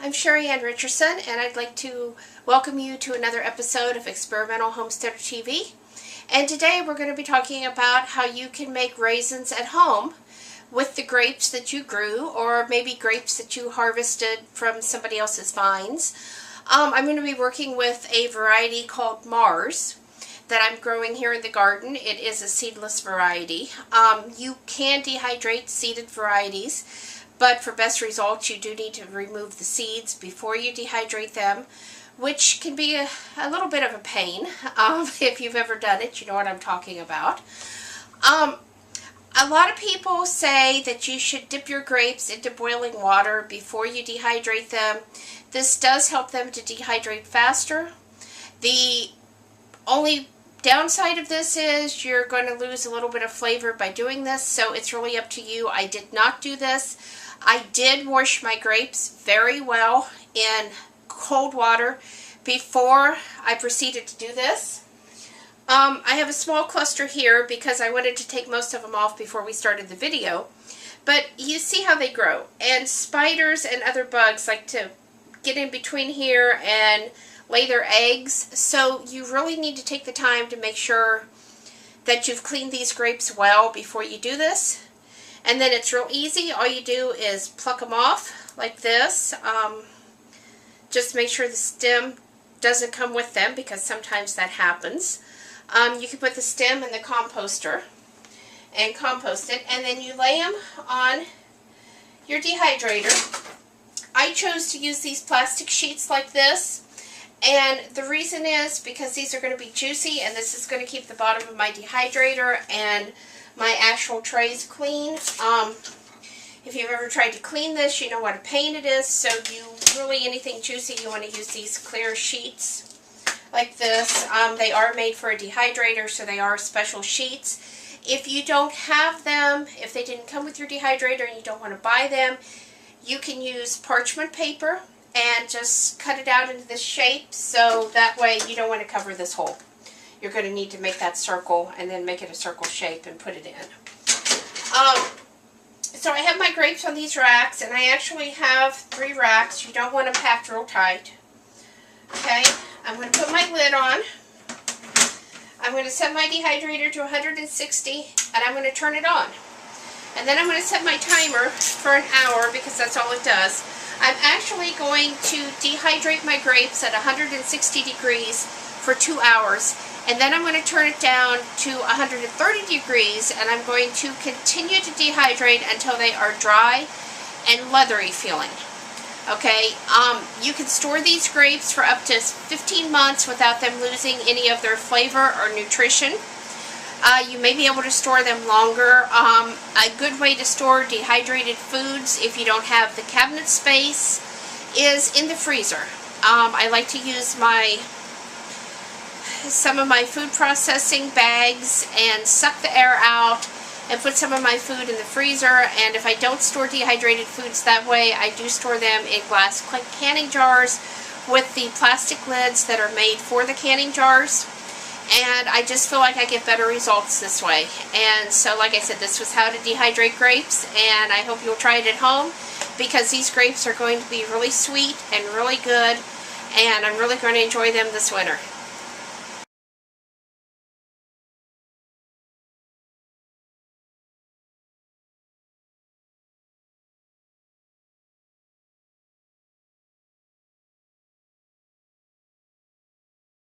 I'm Sheri Ann Richerson, and I'd like to welcome you to another episode of Experimental Homesteader TV. And today we're going to be talking about how you can make raisins at home with the grapes that you grew, or maybe grapes that you harvested from somebody else's vines. I'm going to be working with a variety called Mars that I'm growing here in the garden. It is a seedless variety. You can dehydrate seeded varieties, but for best results you do need to remove the seeds before you dehydrate them, which can be a little bit of a pain. If you've ever done it, you know what I'm talking about. A lot of people say that you should dip your grapes into boiling water before you dehydrate them. This does help them to dehydrate faster. The only downside of this is you're going to lose a little bit of flavor by doing this, so it's really up to you. I did not do this. I did wash my grapes very well in cold water before I proceeded to do this. I have a small cluster here because I wanted to take most of them off before we started the video. But you see how they grow. And spiders and other bugs like to get in between here and lay their eggs. So you really need to take the time to make sure that you've cleaned these grapes well before you do this. And then it's real easy. All you do is pluck them off like this. Just make sure the stem doesn't come with them, because sometimes that happens. You can put the stem in the composter and compost it, and then you lay them on your dehydrator. I chose to use these plastic sheets like this, and the reason is because these are going to be juicy, and this is going to keep the bottom of my dehydrator and my actual trays clean. If you've ever tried to clean this, you know what a pain it is. So anything juicy, you want to use these clear sheets like this. They are made for a dehydrator, so they are special sheets. If you don't have them, if they didn't come with your dehydrator and you don't want to buy them, you can use parchment paper and just cut it out into this shape, so that way you don't want to cover this hole. You're going to need to make that circle and then make it a circle shape and put it in. So I have my grapes on these racks, and I actually have 3 racks. You don't want them packed real tight. Okay, I'm going to put my lid on. I'm going to set my dehydrator to 160, and I'm going to turn it on. And then I'm going to set my timer for an hour, because that's all it does. I'm actually going to dehydrate my grapes at 160 degrees for 2 hours. And then I'm going to turn it down to 130 degrees, and I'm going to continue to dehydrate until they are dry and leathery feeling. Okay, you can store these grapes for up to 15 months without them losing any of their flavor or nutrition. You may be able to store them longer. A good way to store dehydrated foods, if you don't have the cabinet space, is in the freezer. I like to use some of my food processing bags and suck the air out and put some of my food in the freezer. And if I don't store dehydrated foods that way, I do store them in glass canning jars with the plastic lids that are made for the canning jars. And I just feel like I get better results this way. And so, like I said, this was how to dehydrate grapes, and I hope you'll try it at home, because these grapes are going to be really sweet and really good, and I'm really going to enjoy them this winter.